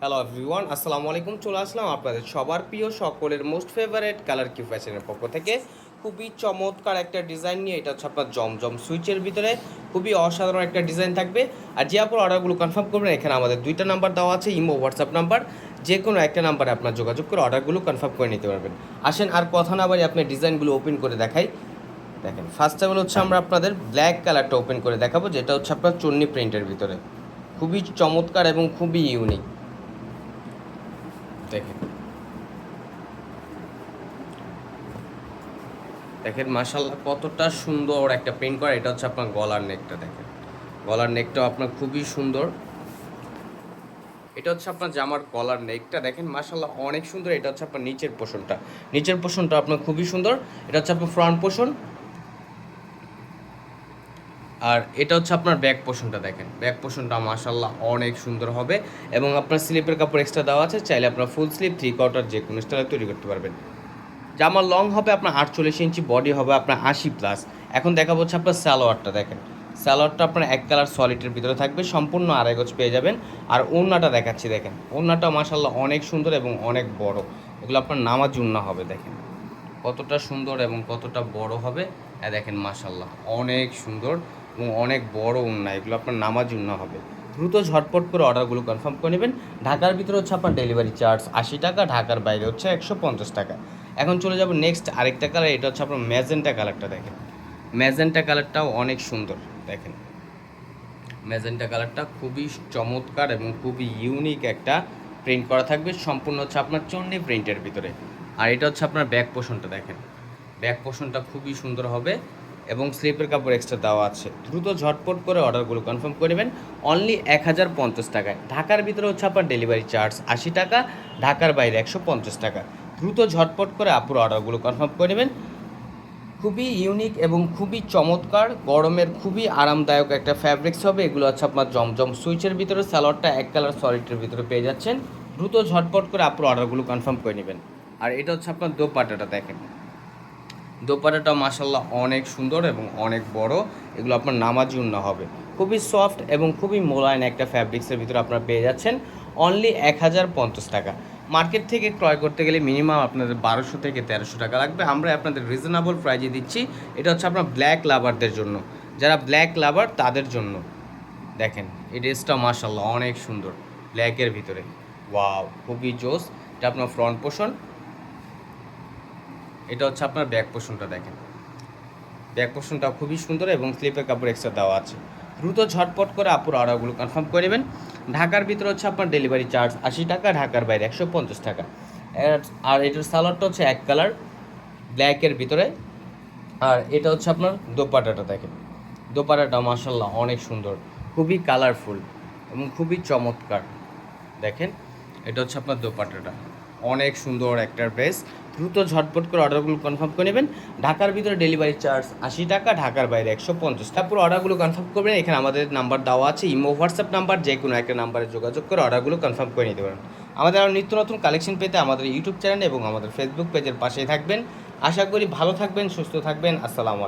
Hello everyone, আসসালামু আলাইকুম। চলে আসলাম আপনাদের সবার প্রিয় সকলের মোস্ট ফেভারেট কালার কিউ ফ্যাশনের পক্ষ থেকে খুবই চমৎকার একটা ডিজাইন নিয়ে। এটা হচ্ছে আপনার জমজম সুইচের ভিতরে খুবই অসাধারণ একটা ডিজাইন থাকবে। আর যে আপনার অর্ডারগুলো কনফার্ম করবেন, এখানে আমাদের দুইটা নাম্বার দেওয়া আছে, ইমো হোয়াটসঅ্যাপ নাম্বার। যে কোনো একটা নাম্বারে আপনার যোগাযোগ করে অর্ডারগুলো কনফার্ম করে নিতে পারবেন। আসেন আর কথা না বাড়ি আপনার ডিজাইনগুলো ওপেন করে দেখাই। দেখেন, ফার্স্ট টাইম হচ্ছে আমরা আপনাদের ব্ল্যাক কালারটা ওপেন করে দেখাবো, যেটা হচ্ছে আপনার চুন্নি প্রিন্টের ভিতরে খুবই চমৎকার এবং খুবই ইউনিক। দেখেন দেখেন মাশাআল্লাহ কতটা সুন্দর একটা প্রিন্ট করা। এটা হচ্ছে আপনার গলার নেকটা। দেখেন গলার নেকটাও আপনার খুবই সুন্দর। এটা হচ্ছে আপনার জামার গলার নেকটা। দেখেন মাশাআল্লাহ অনেক সুন্দর। এটা হচ্ছে আপনার নিচের পোর্শনটা আপনার খুবই সুন্দর। এটা হচ্ছে আপনার ফ্রন্ট পোর্শন। আর এটা হচ্ছে আপনার ব্যাক পোর্শনটা। দেখেন ব্যাক পোর্শনটা মাশাআল্লাহ অনেক সুন্দর হবে এবং আপনার স্লিপের কাপড় এক্সট্রা দেওয়া আছে। চাইলে আপনার ফুল স্লিপ, 3/4 যে কোনো স্টাইলে তৈরি করতে পারবেন। জামার লং হবে আপনার 48 ইঞ্চি, বডি হবে আপনার 80+। এখন দেখাবো হচ্ছে আপনার সালোয়ারটা। দেখেন সালোয়ারটা আপনার এক কালার সলিডের ভিতরে থাকবে, সম্পূর্ণ আড়াই গজ পেয়ে যাবেন। আর ওড়নাটা দেখাচ্ছি। দেখেন ওড়নাটা মাশাআল্লাহ অনেক সুন্দর এবং অনেক বড়। এগুলো আপনার নামাজ ওড়না হবে। দেখেন কতটা সুন্দর এবং কতটা বড় হবে। দেখেন মাশাআল্লাহ অনেক সুন্দর এবং অনেক বড় ওড়না। এগুলো আপনার নামাজ ওড়না হবে। দ্রুত ঝটপট করে অর্ডারগুলো কনফার্ম করে নেবেন। ঢাকার ভিতরে হচ্ছে আপনার ডেলিভারি চার্জ 80 টাকা, ঢাকার বাইরে হচ্ছে 150 টাকা। এখন চলে যাব নেক্সট আরেকটা কালার। এটা হচ্ছে আপনার ম্যাজেন্টা কালারটা। দেখেন ম্যাজেন্টা কালারটাও অনেক সুন্দর। দেখেন ম্যাজেন্টা কালারটা খুবই চমৎকার এবং খুবই ইউনিক একটা প্রিন্ট করা থাকবে, সম্পূর্ণ হচ্ছে আপনার চন্ডি প্রিন্টের ভিতরে। আর এটা হচ্ছে আপনার ব্যাক পোর্শনটা। দেখেন ব্যাক পোর্শনটা খুবই সুন্দর হবে এবং স্লিপের কাপড় এক্সট্রা দেওয়া আছে। দ্রুত ঝটপট করে অর্ডারগুলো কনফার্ম করে নেবেন অনলি 1050 টাকায়। ঢাকার ভিতরে হচ্ছে আপনার ডেলিভারি চার্জ 80 টাকা, ঢাকার বাইরে 150 টাকা। দ্রুত ঝটপট করে আপুর অর্ডারগুলো কনফার্ম করে নেবেন। খুবই ইউনিক এবং খুবই চমৎকার, গরমের খুবই আরামদায়ক একটা ফ্যাব্রিক্স হবে। এগুলো হচ্ছে আপনার জমজম সুইচের ভিতরে। সালোয়ারটা এক কালার সলিডের ভিতরে পেয়ে যাচ্ছেন। দ্রুত ঝটপট করে আপুর অর্ডারগুলো কনফার্ম করে নেবেন। আর এটা হচ্ছে আপনার দোপাট্টাটা। দেখেন দোপাট্টাটা মাশাআল্লাহ অনেক সুন্দর এবং অনেক বড়। এগুলো আপনার নামাজি ওড়না হবে। খুবই সফট এবং খুবই মোলায়েম একটা ফ্যাব্রিক্সের ভিতরে আপনারা পেয়ে যাচ্ছেন অনলি 1050 টাকা। মার্কেট থেকে ক্রয় করতে গেলে মিনিমাম আপনাদের 1200 থেকে 1300 টাকা লাগবে। আমরা আপনাদের রিজনেবল প্রাইজে দিচ্ছি। এটা হচ্ছে আপনার ব্ল্যাক লাভারদের জন্য, যারা ব্ল্যাক লাভার তাদের জন্য। দেখেন এই ড্রেসটা মাশাআল্লাহ অনেক সুন্দর ব্ল্যাকের ভিতরে। ওয়াও, খুবই জোস। এটা আপনার ফ্রন্ট পোর্শন। এটা হচ্ছে আপনার ব্যাক পোর্শনটা। দেখেন ব্যাক পোর্শনটা খুবই সুন্দর এবং স্লিপের কাপড় এক্সট্রা দেওয়া আছে। দ্রুত ঝটপট করে আপুর অর্ডারগুলো কনফার্ম করে নেবেন। ঢাকার ভিতরে হচ্ছে আপনার ডেলিভারি চার্জ 80 টাকা, ঢাকার বাইরে 150 টাকা। আর এটার সালোয়ারটা হচ্ছে এক কালার ব্ল্যাকের ভিতরে। আর এটা হচ্ছে আপনার দোপাট্টাটা। দেখেন দোপাট্টাটা মাশাআল্লাহ অনেক সুন্দর, খুবই কালারফুল এবং খুবই চমৎকার। দেখেন এটা হচ্ছে আপনার দোপাট্টাটা, অনেক সুন্দর একটা ড্রেস। দ্রুত ঝটপট করে অর্ডারগুলো কনফার্ম করে নেবেন। ঢাকার ভিতরে ডেলিভারি চার্জ 80 টাকা, ঢাকার বাইরে 150 টাকা। পুরো অর্ডারগুলো কনফার্ম করবেন। এখানে আমাদের নাম্বার দেওয়া আছে, ইমো হোয়াটসঅ্যাপ নাম্বার। যে কোনো একটা নাম্বারে যোগাযোগ করে অর্ডারগুলো কনফার্ম করে নিতে পারেন। আমাদের আরও নিত্য নতুন কালেকশন পেতে আমাদের ইউটিউব চ্যানেল এবং আমাদের ফেসবুক পেজের পাশেই থাকবেন। আশা করি ভালো থাকবেন, সুস্থ থাকবেন। আসসালামু আলাইকুম।